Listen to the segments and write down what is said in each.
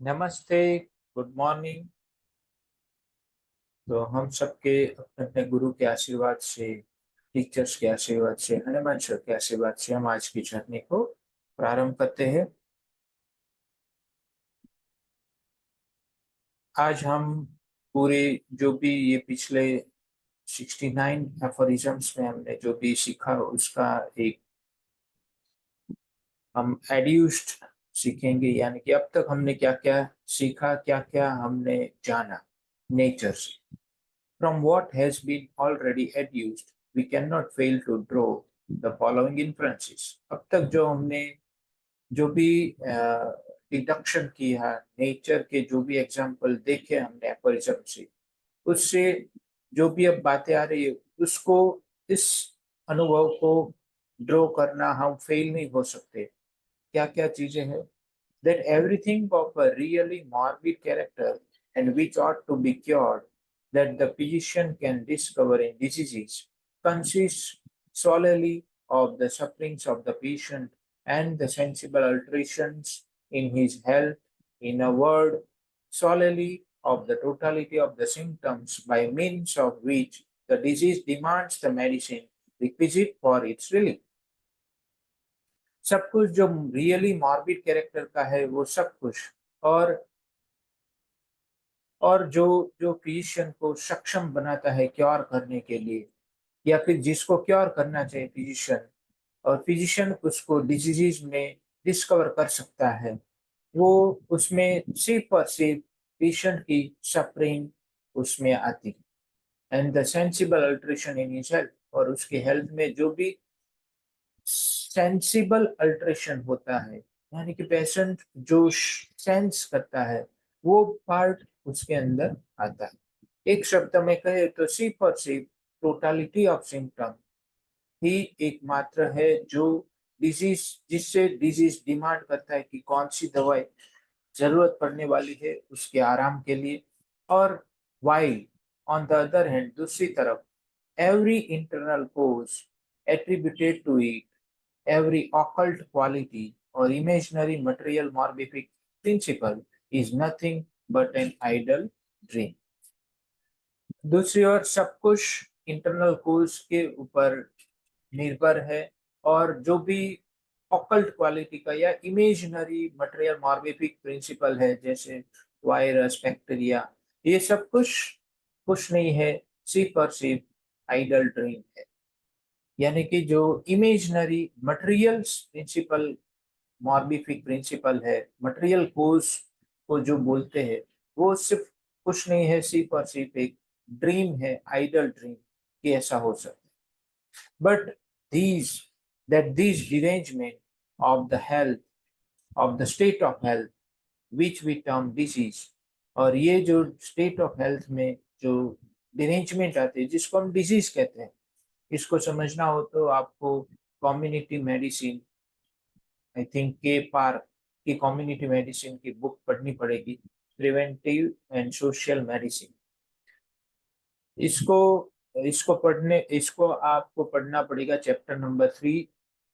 नमस्ते। Good morning. तो हम सबके अपने अपने गुरु के आशीर्वाद से, टीचर्स के आशीर्वाद से, हनुमान सर के आशीर्वाद से हम आज की जर्नी को प्रारंभ करते हैं। आज हम पूरे जो भी ये पिछले 69 एफोरिज्म्स में हमने जो भी सीखा उसका एक हम एड्यूस्ड सीखेंगे, यानी कि अब तक हमने क्या क्या सीखा, क्या क्या हमने जाना नेचर से। From what has been already adduced, we cannot fail to draw the following inferences. अब तक जो हमने जो भी डिडक्शन किया, नेचर के जो भी एग्जाम्पल देखे हमने एपोरिज्म से, उससे जो भी अब बातें आ रही है उसको, इस अनुभव को ड्रॉ करना हम फेल नहीं हो सकते। क्या क्या चीजें हैं? That everything of a really morbid character and which ought to be cured, that the physician can discover in diseases, consists solely of the sufferings of the patient and the sensible alterations in his health, in a word, solely of the totality of the symptoms by means of which the disease demands the medicine requisite for its relief. सब कुछ जो really morbid character का है वो सब कुछ, और जो जो फिजिशियन को सक्षम बनाता है क्योर करने के लिए, या फिर जिसको क्योर करना चाहिए फिजिशियन, और फिजिशियन उसको डिजीज में डिस्कवर कर सकता है, वो उसमें सिर्फ और सिर्फ पेशेंट की सफरिंग उसमें आती है। And the sensible alteration in his health, और उसके हेल्थ में जो भी सेंसिबल अल्ट्रेशन होता है, यानी कि पेशेंट जो सेंस करता है वो पार्ट उसके अंदर आता है। एक शब्द में कहे तो सिर्फ और सिर्फ टोटालिटी ऑफ सिम्टम ही एकमात्र है जो डिजीज, जिससे डिजीज डिमांड करता है कि कौन सी दवाई जरूरत पड़ने वाली है उसके आराम के लिए। और while on the other hand, दूसरी तरफ, every internal cause attributed to it, every occult quality or imaginary material morbific principle is nothing but an idle dream. दूसरी ओर सब कुछ इंटरनल कोर्स के ऊपर निर्भर है, और जो भी ऑकल्ट क्वालिटी का या इमेजिनरी मटेरियल मॉर्बिफिक प्रिंसिपल है, जैसे वायरस, बैक्टीरिया, ये सब कुछ नहीं है, सिर्फ और सिर्फ आइडल ड्रीम है। यानी कि जो इमेजिनरी मटेरियल्स प्रिंसिपल, मॉर्बिफिक प्रिंसिपल है, मटेरियल कोर्स को जो बोलते हैं, वो सिर्फ कुछ नहीं है, सिर्फ और सिर्फ एक ड्रीम है, आइडल ड्रीम, कि ऐसा हो सकता है। But these these derangement of the health, of the state of health which we term disease, और ये जो स्टेट ऑफ हेल्थ में जो डिरेंजमेंट आते हैं जिसको हम डिजीज कहते हैं, इसको समझना हो तो आपको कम्युनिटी मेडिसिन, आई थिंक के पार की कम्युनिटी मेडिसिन की बुक पढ़नी पड़ेगी, प्रिवेंटिव एंड सोशल मेडिसिन। इसको इसको आपको पढ़ना पड़ेगा chapter number 3,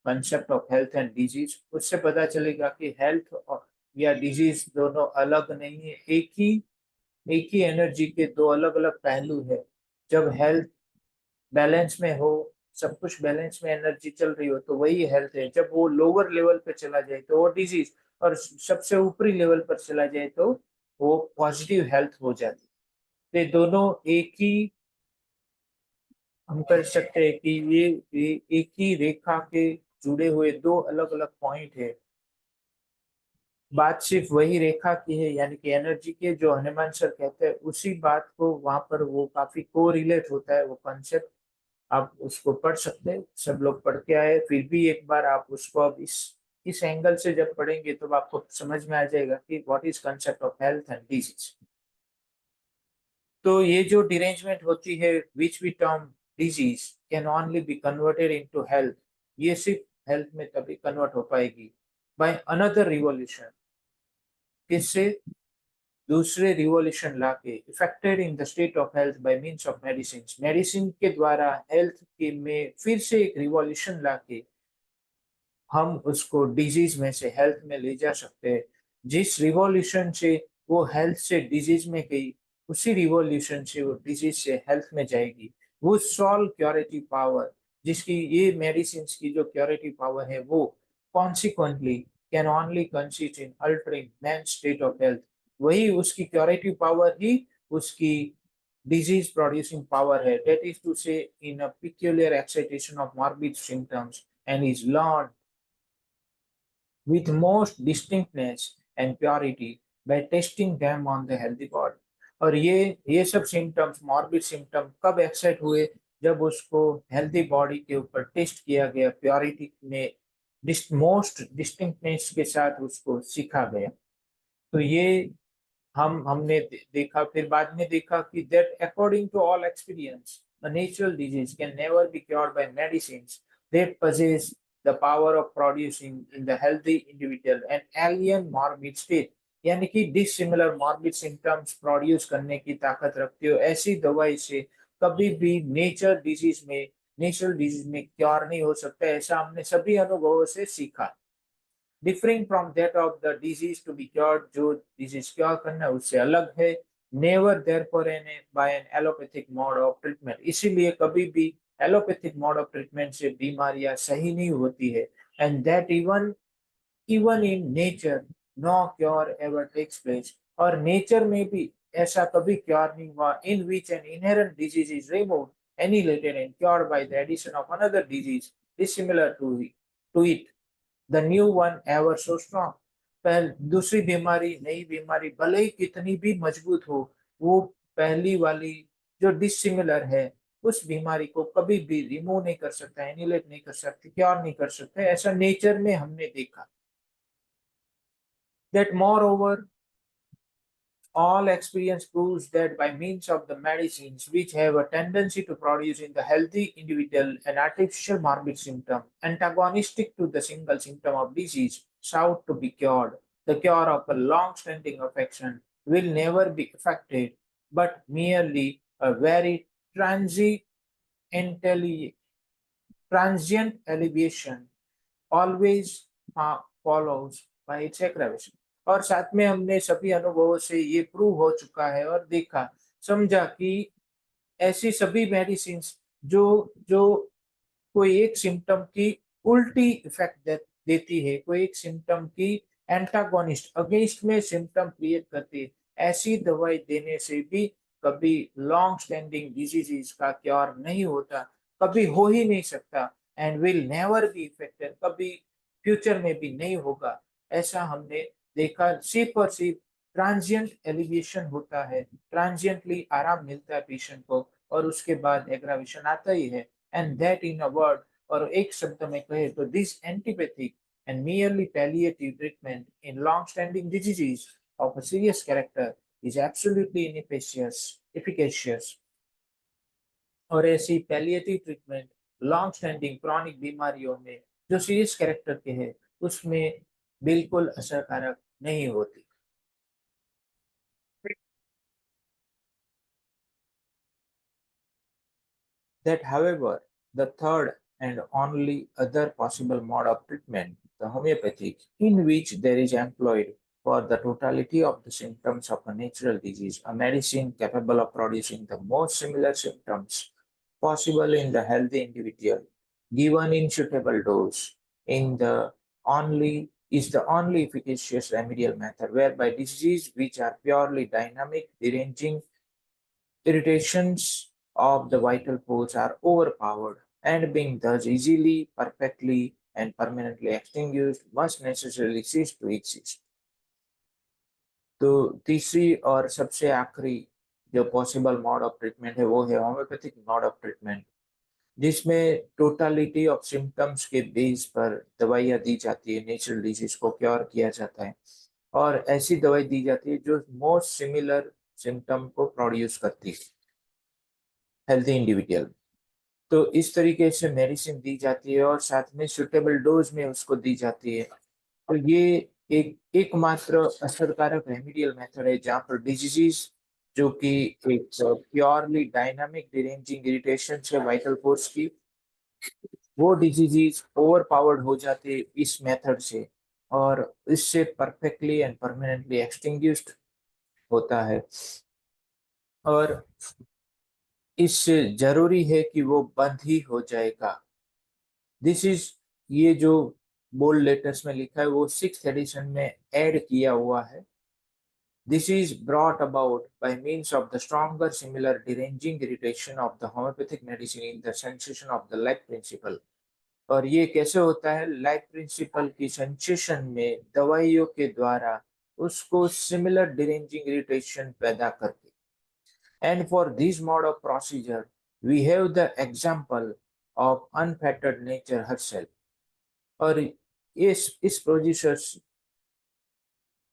concept of health and disease. उससे पता चलेगा कि हेल्थ या डिजीज दोनों अलग नहीं है, एक ही एनर्जी के दो अलग अलग पहलू है। जब हेल्थ बैलेंस में हो, सब कुछ बैलेंस में एनर्जी चल रही हो, तो वही हेल्थ है। जब वो लोअर लेवल पे चला जाए तो वो डिजीज, और सबसे ऊपरी लेवल पर चला जाए तो वो पॉजिटिव हेल्थ हो जाती है। तो दोनों एक ही, हम कर सकते हैं कि ये एक ही रेखा के जुड़े हुए दो अलग अलग पॉइंट है। बात सिर्फ वही रेखा की है, यानी कि एनर्जी के, जो हनुमान सर कहते हैं उसी बात को वहां पर वो काफी को रिलेट होता है वो कॉन्सेप्ट। आप उसको पढ़ सकते हैं, सब लोग पढ़ के आए, फिर भी एक बार आप उसको अब इस एंगल से जब पढ़ेंगे तो आपको समझ में आ जाएगा कि what is concept of health and disease. तो ये जो डिरेंजमेंट होती है which we term disease can only be converted into health, ये सिर्फ हेल्थ में तभी कन्वर्ट हो पाएगी बाय अनदर रिवॉल्यूशन। किससे? दूसरे रिवॉल्यूशन लाके, affected in the state of health by means of medicine, medicine के द्वारा हेल्थ के में फिर से एक रिवॉल्यूशन लाके हम उसको डिजीज में से हेल्थ में ले जा सकते हैं। जिस रिवॉल्यूशन से वो हेल्थ से डिजीज में गई, उसी रिवॉल्यूशन से वो डिजीज से हेल्थ में जाएगी। वो सॉल क्योरेटिव पावर, जिसकी ये मेडिसिन की जो क्योरेटिव पावर है, वो consequently can only consist in altering man state of health. वही उसकी क्योरेटिव पावर ही उसकी disease producing power है, that is to say in a peculiar excitation of morbid symptoms, and is learned with most distinctness and purity by testing them on the healthy body। और ये सब symptoms, morbid symptom कब excite हुए? जब उसको healthy body के ऊपर test किया गया, प्योरिटी में मोस्ट डिस्टिंक्टनेस के साथ उसको सीखा गया। तो ये हमने देखा, फिर बाद में देखा कि that according to all experience a natural disease can never be cured by medicines that possess the power of producing in the healthy individual an alien morbid state। यानी कि डिसिमिलर मॉर्बिड सिम्टम्स प्रोड्यूस करने की ताकत रखती हो ऐसी दवाई से कभी भी नेचुरल डिजीज में क्योर नहीं हो सकता। ऐसा हमने सभी अनुभवों से सीखा। Differing from that of the disease to be cured, जो डिजीज क्योर करना है उससे अलग है। Never therefore an by an allopathic mode of treatment, इसीलिए कभी भी एलोपैथिक मोड ऑफ ट्रीटमेंट से बीमारियां सही नहीं होती है। And that even even in nature no cure ever takes place, और नेचर में भी ऐसा कभी क्योर नहीं हुआ in which an inherent disease is removed, annihilated and cured by the addition of another disease dissimilar to it, the new one ever so strong। पहल दूसरी बीमारी, नई बीमारी भले ही कितनी भी मजबूत हो, वो पहली वाली जो डिसिमिलर है उस बीमारी को कभी भी रिमूव नहीं कर सकता, एनिलेट नहीं कर सकते, क्योर नहीं कर सकते। ऐसा नेचर में हमने देखा। That more over all experience proves that by means of the medicines which have a tendency to produce in the healthy individual an artificial morbid symptom antagonistic to the single symptom of disease sought to be cured, the cure of a long-standing affection will never be effected, but merely a very transient, transient alleviation always follows by its aggravation। और साथ में हमने सभी अनुभवों से ये prove हो चुका है और देखा, समझा कि ऐसी सभी मेडिसिन जो जो कोई एक सिम्टम की उल्टी इफेक्ट देती है, कोई एक सिम्टम की एंटागोनिस्ट अगेंस्ट में सिम्टम क्रिएट करती है, ऐसी दवाई देने से भी कभी लॉन्ग स्टैंडिंग डिजीजेस का क्योर नहीं होता, कभी हो ही नहीं सकता, and will never be affected, कभी फ्यूचर में भी नहीं होगा। ऐसा हमने देखा। सिर्फ और सिर्फ ट्रांजिएंट एलिविएशन होता है, ट्रांजिएंटली आराम मिलता है पेशेंट को, और उसके बाद एग्रावेशन आता ही है। And that in a word, और एक शब्द में कहे तो this antipathic and merely palliative treatment in long-standing diseases of a serious character is absolutely inefficacious। और ऐसी palliative treatment long standing chronic बीमारियों में जो सीरियस कैरेक्टर के हैं उसमें बिल्कुल असरकारक नहीं होती। That however, the third and only other possible mode of treatment, the homeopathic, in which there is employed for the totality of the symptoms of a natural disease, a medicine capable of producing the most similar symptoms possible in the healthy individual, given in suitable dose, in the only is the only efficacious remedial method whereby diseases which are purely dynamic, deranging irritations of the vital force are overpowered, and being thus easily, perfectly, and permanently extinguished, must necessarily cease to exist। तो तीसरी और सबसे आखिरी जो possible mode of treatment है वो है homeopathic mode of treatment, जिसमें टोटालिटी ऑफ सिम्टम्स के बेस पर दवाइयाँ दी जाती है, नेचुरल डिजीज को क्योर किया जाता है, और ऐसी दवाई दी जाती है जो मोस्ट सिमिलर सिम्टम को प्रोड्यूस करती है हेल्थी इंडिविजुअल। तो इस तरीके से मेडिसिन दी जाती है और साथ में सुटेबल डोज में उसको दी जाती है। तो ये एक एकमात्र असरकारक रेमेडियल मेथड है जहाँ पर डिजीज जो कि एक प्योरली डायनामिक डिरेंजिंग इरिटेशन है वाइटल फोर्स की, वो डिजीज ओवर पावर्ड हो जाते इस मेथड से, और इससे परफेक्टली एंड परमानेंटली एक्सटिंग्विश्ड होता है, और इससे जरूरी है कि वो बंद ही हो जाएगा। दिस इज, ये जो बोल्ड लेटर्स में लिखा है वो 6th एडिशन में ऐड किया हुआ है। This is brought about by means of the stronger similar deranging irritation of the homeopathic medicine in the sensation of the life principle। और ये कैसे होता है? लाइफ प्रिंसिपल की सेंसेशन में दवाइयों के द्वारा उसको सिमिलर डिरेंजिंग इरिटेशन पैदा करके। And for this mode of procedure we have the example of unfettered nature herself. और इस प्रोसीजर,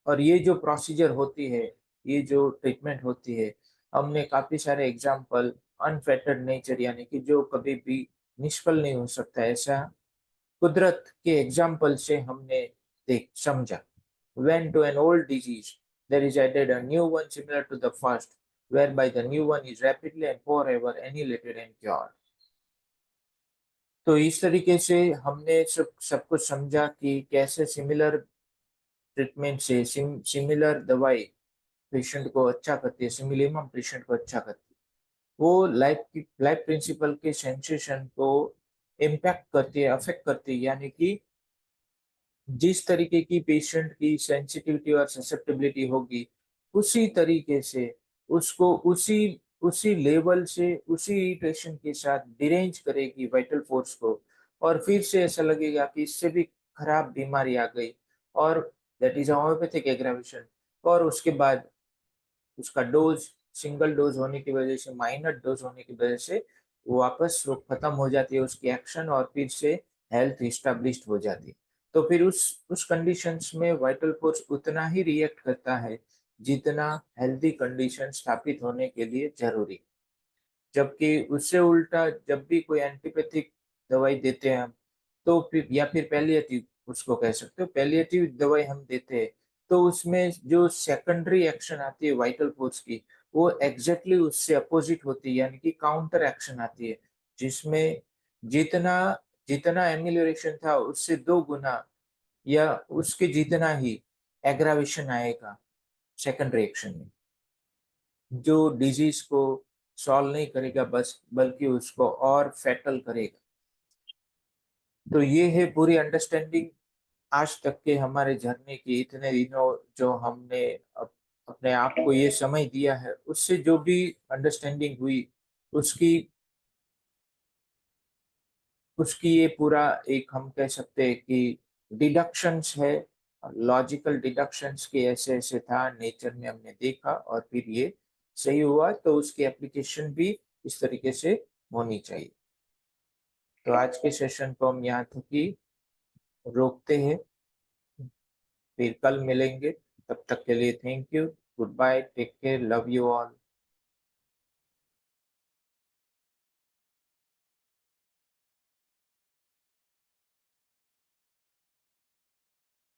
और ये जो प्रोसीजर होती है, ये जो ट्रीटमेंट होती है, हमने काफी सारे एग्जांपल अनफेटर्ड नेचर यानी कि जो कभी भी निष्फल नहीं हो सकता ऐसा कुदरत के एग्जाम्पल से हमने देख समझा। When to an old disease there is added a new one similar to the first, whereby the new one is rapidly and forever annihilated and cured। तो इस तरीके से हमने सब कुछ समझा कि कैसे सिमिलर ट्रीटमेंट से सिमिलर दवाई पेशेंट को अच्छा करती है, सिमिलिमम पेशेंट को अच्छा करती है। वो लाइफ प्रिंसिपल के सेंसेशन को इम्पैक्ट करती है, अफेक्ट करती है, यानी कि जिस तरीके की पेशेंट की सेंसिटिविटी और ससेप्टेबिलिटी होगी उसी तरीके से उसको उसी उसी लेवल से उसी इरिटेशन के साथ डिरेंज करेगी वाइटल फोर्स को, और फिर से ऐसा लगेगा कि इससे भी खराब बीमारी आ गई, और दैट इज होम्योपैथिक एग्रावेशन। और उसके बाद उसका डोज सिंगल डोज होने की वजह से, माइनर डोज होने की वजह से वो वापस वो खत्म हो जाती है उसकी एक्शन, और फिर से हेल्थ इस्टेब्लिश्ड हो जाती है। तो फिर उस कंडीशंस में वाइटल फोर्स उतना ही रिएक्ट करता है जितना हेल्दी कंडीशन स्थापित होने के लिए जरूरी। जबकि उससे उल्टा जब भी कोई एंटीपैथिक दवाई देते हैं हम, तो फिर या फिर पैलिएटिव उसको कह सकते हो, पैलिएटिव दवाई हम देते हैं तो उसमें जो सेकेंडरी एक्शन आती है वाइटल फोर्स की वो एग्जैक्टली उससे अपोजिट होती है, यानी कि काउंटर एक्शन आती है, जिसमें जितना जितना एमिलियोरेशन था उससे 2 गुना या उसके जितना ही एग्रावेशन आएगा सेकेंडरी एक्शन में, जो डिजीज को सॉल्व नहीं करेगा बस बल्कि उसको और फैटल करेगा। तो ये है पूरी अंडरस्टैंडिंग आज तक के हमारे झरने की, इतने दिनों जो हमने अपने आप को ये समय दिया है उससे जो भी अंडरस्टैंडिंग हुई उसकी उसकी ये पूरा एक हम कह सकते हैं कि डिडक्शंस है, लॉजिकल डिडक्शंस के ऐसे ऐसे था नेचर में हमने देखा और फिर ये सही हुआ, तो उसकी एप्लीकेशन भी इस तरीके से होनी चाहिए। तो आज के सेशन को हम यहाँ तक ही रोकते हैं, फिर कल मिलेंगे। तब तक के लिए thank you, goodbye, take care, love you all.